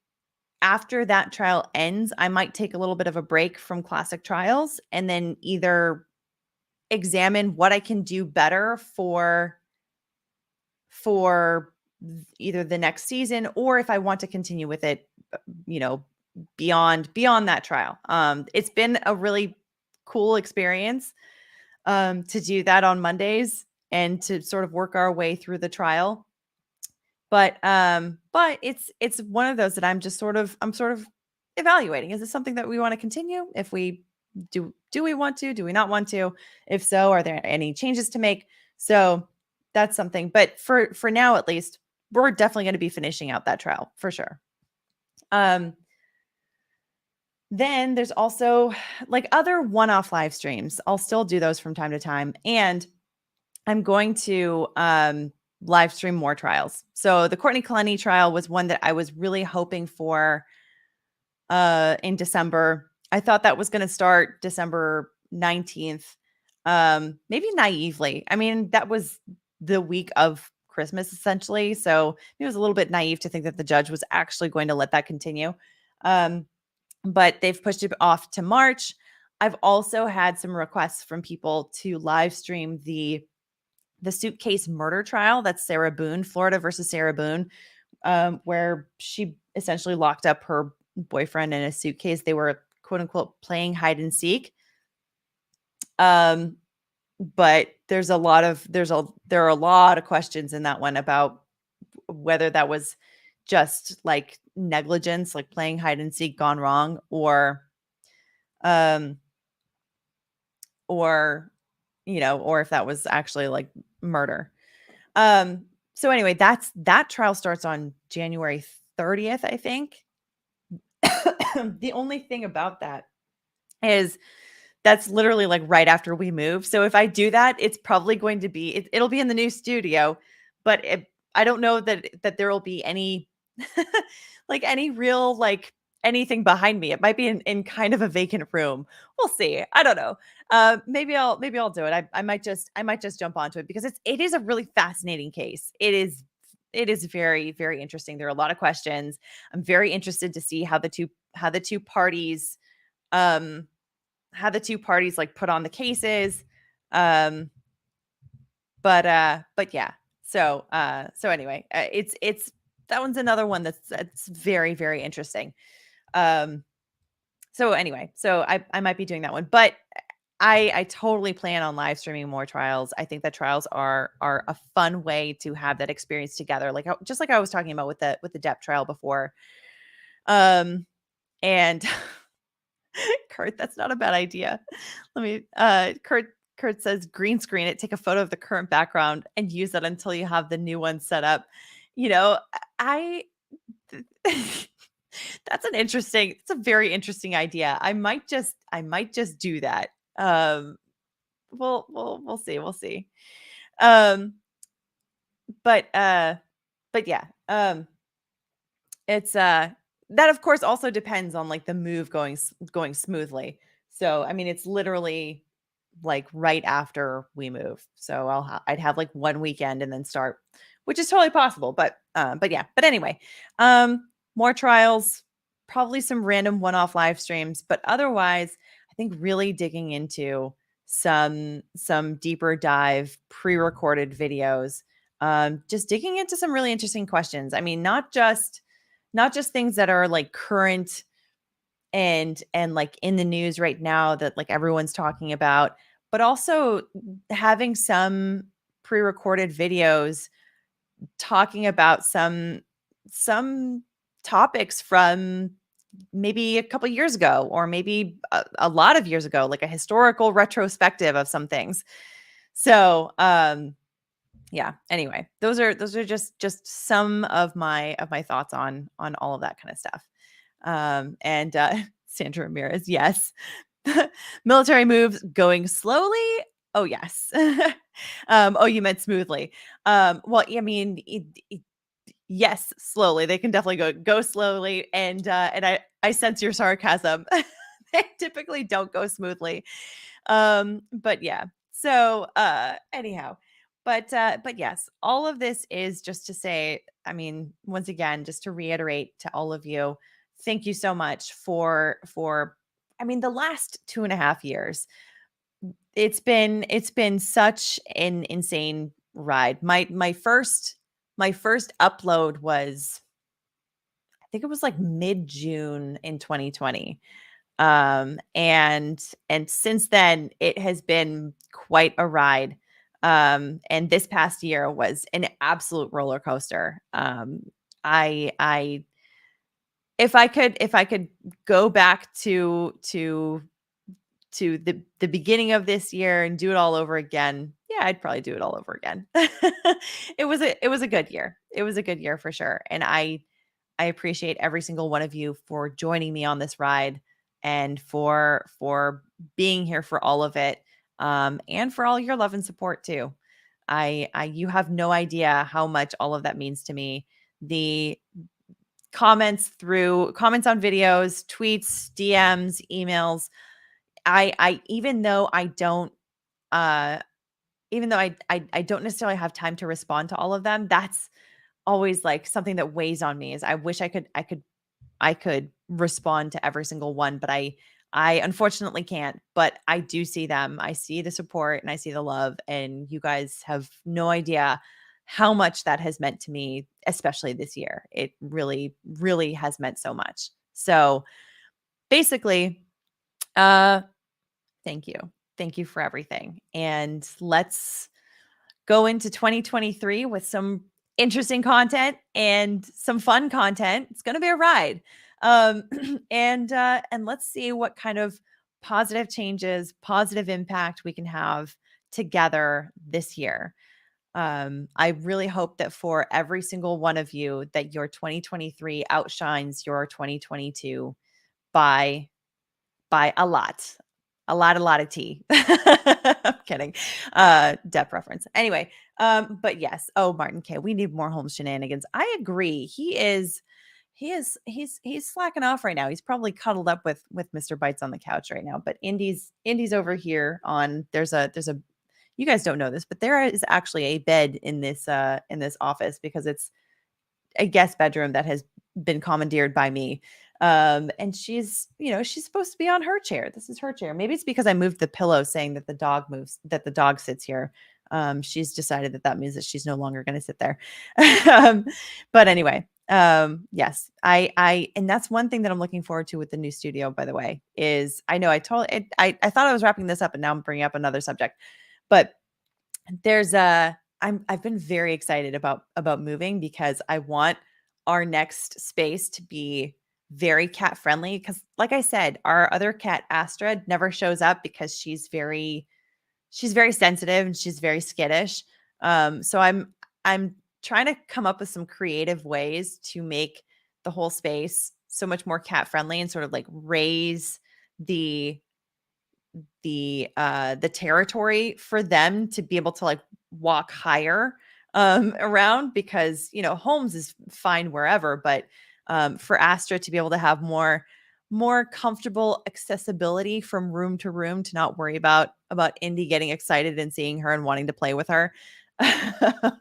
after that trial ends, I might take a little bit of a break from classic trials and then either examine what I can do better for either the next season, or if I want to continue with it, beyond that trial. It's been a really cool experience to do that on Mondays and to sort of work our way through the trial. But it's one of those that I'm sort of evaluating. Is this something that we want to continue? If we do we want to? Do we not want to? If so, are there any changes to make? So that's something. But for now, at least, we're definitely going to be finishing out that trial for sure. Then there's also like other one-off live streams. I'll still do those from time to time. And I'm going to live stream more trials. So the Courtney Clenny trial was one that I was really hoping for in December. I thought that was going to start December 19th. Maybe naively. I mean, that was the week of Christmas, essentially. So it was a little bit naive to think that the judge was actually going to let that continue. But they've pushed it off to March. I've also had some requests from people to live stream the suitcase murder trial. That's Sarah Boone, Florida versus Sarah Boone, where she essentially locked up her boyfriend in a suitcase. They were quote unquote playing hide and seek. Um, but there are a lot of questions in that one about whether that was just like negligence, like playing hide and seek gone wrong, um, or or if that was actually like murder. So anyway, that trial starts on January 30th, I think. The only thing about that is that's literally like right after we move. So if I do that, it's probably going to be it'll be in the new studio, but I don't know that there will be any like any real like anything behind me. It might be in kind of a vacant room. We'll see. I don't know. Maybe I'll do it. I might just jump onto it because it is a really fascinating case. It is very, very interesting. There are a lot of questions. I'm very interested to see how the two parties um like put on the cases. Um but yeah. So anyway, it's that one's another one that's very, very interesting. Um so anyway, so I might be doing that one, but I totally plan on live streaming more trials. I think that trials are a fun way to have that experience together, like just like I was talking about with the depth trial before. Um and Kurt, that's not a bad idea. Let me Kurt says green screen it, take a photo of the current background and use that until you have the new one set up. You know, I it's a very interesting idea. I might just do that. We'll see. We'll see. Um, but yeah. It's that of course also depends on like the move going smoothly. So I mean it's literally like right after we move. So I'd have like one weekend and then start, which is totally possible. But yeah. But anyway, more trials, probably some random one-off live streams, but otherwise, I think really digging into some deeper dive pre-recorded videos, just digging into some really interesting questions. I mean, not just things that are like current and like in the news right now that like everyone's talking about, but also having some pre-recorded videos talking about some topics from maybe a couple years ago or maybe a lot of years ago, like a historical retrospective of some things. So yeah, anyway, those are just some of my thoughts on all of that kind of stuff. And Sandra Ramirez, yes. Military moves going slowly. Oh yes. Oh, you meant smoothly. Well, I mean, yes, slowly. They can definitely go slowly, and I sense your sarcasm. They typically don't go smoothly. But yeah. So anyhow, but yes, all of this is just to say, I mean, once again, just to reiterate to all of you, thank you so much for I mean, the last 2.5 years. It's been such an insane ride. My first upload was, I think it was like mid-June in 2020. And since then it has been quite a ride. And this past year was an absolute roller coaster. I if I could go back to the beginning of this year and do it all over again, yeah, I'd probably do it all over again. It was a good year. It was a good year for sure. And I appreciate every single one of you for joining me on this ride and for being here for all of it. And for all your love and support too. I you have no idea how much all of that means to me. The comments on videos, tweets, DMs, emails. I uh even though I don't necessarily have time to respond to all of them, that's always like something that weighs on me is I wish I could respond to every single one, but I unfortunately can't, but I do see them. I see the support and I see the love, and you guys have no idea how much that has meant to me, especially this year. It really, really has meant so much. So basically, uh, thank you. Thank you for everything. And let's go into 2023 with some interesting content and some fun content. It's going to be a ride. Um, and let's see what kind of positive changes, positive impact we can have together this year. I really hope that for every single one of you that your 2023 outshines your 2022 by a lot. A lot of tea. I'm kidding. Depth reference. Anyway, but yes. Oh, Martin K. We need more Holmes shenanigans. I agree. He's slacking off right now. He's probably cuddled up with Mr. Bites on the couch right now. But Indy's over here on there's a you guys don't know this, but there is actually a bed in this office because it's a guest bedroom that has been commandeered by me. And she's supposed to be on her chair. This is her chair. Maybe it's because I moved the pillow saying that the dog sits here. She's decided that means that she's no longer going to sit there. um, but anyway, yes, and that's one thing that I'm looking forward to with the new studio, by the way, is I know I thought I was wrapping this up and now I'm bringing up another subject, but there's I've been very excited about moving because I want our next space to be very cat friendly because like I said, our other cat Astrid never shows up because she's very sensitive and she's very skittish. So I'm trying to come up with some creative ways to make the whole space so much more cat friendly and sort of like raise the the territory for them to be able to like walk higher around because Holmes is fine wherever, but for Astra to be able to have more comfortable accessibility from room to room to not worry about Indy getting excited and seeing her and wanting to play with her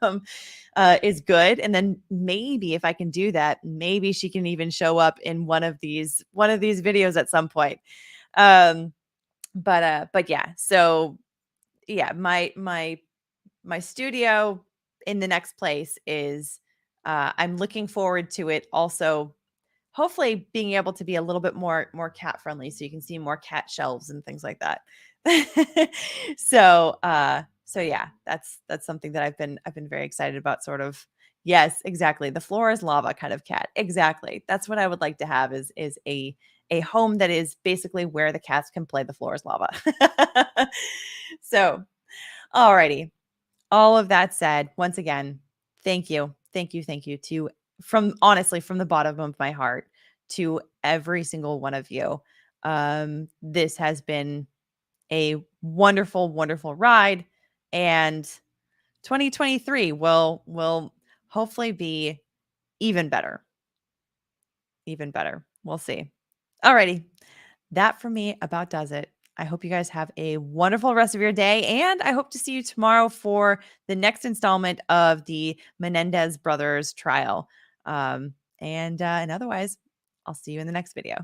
um, is good. And then maybe if I can do that, maybe she can even show up in one of these videos at some point. But yeah, so yeah, my studio in the next place is I'm looking forward to it also hopefully being able to be a little bit more cat friendly so you can see more cat shelves and things like that. So yeah, that's something that I've been very excited about, sort of. Yes, exactly. The floor is lava kind of cat. Exactly. That's what I would like to have is a home that is basically where the cats can play the floor is lava. So, alrighty. All of that said, once again, thank you. Thank you. Thank you to honestly, from the bottom of my heart to every single one of you. This has been a wonderful, wonderful ride. And 2023 will hopefully be even better. Even better. We'll see. Alrighty. That for me about does it. I hope you guys have a wonderful rest of your day. And I hope to see you tomorrow for the next installment of the Menendez brothers trial. And otherwise, I'll see you in the next video.